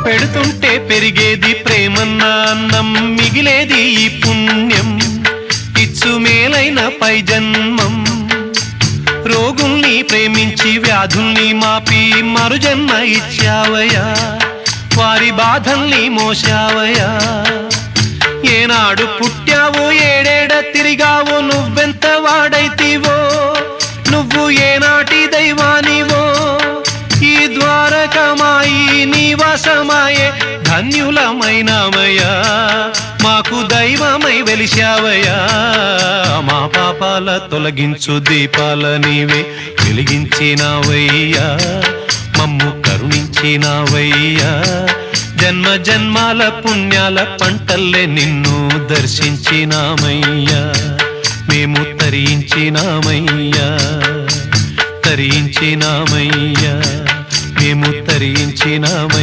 పెడుతుంటే పెరిగేది ప్రేమన్న అన్నం, మిగిలేది ఈ పుణ్యం ఇచ్చు మేలైన పై జన్మం. రోగుల్ని ప్రేమించి వ్యాధుల్ని మాపి మరుజన్మ ఇచ్చావయ్యా, వారి బాధల్ని మోసావయ్యా. ఏనాడు పుట్టావో ఏడేడ తిరిగావో, నువ్వెంత వాడైతివో, నువ్వు ఏనాటి దైవానివో. ఈ ద్వారకమాయి నివాసమాయే ధన్యులమైనమయ్యా, మాకు దైవమై వెలిశావయ్యా. మా పాపాల తొలగించు దీపాల నీవే వెలిగించినావయ్యా, మమ్ము కరుణించినావయ్యా. జన్మ జన్మాల పుణ్యాల పంటల్లే నిన్ను దర్శించినామయ్యా, మేము తరించినామయ్యా, తరించినామయ్యా, మేము తరించినామయ్యా.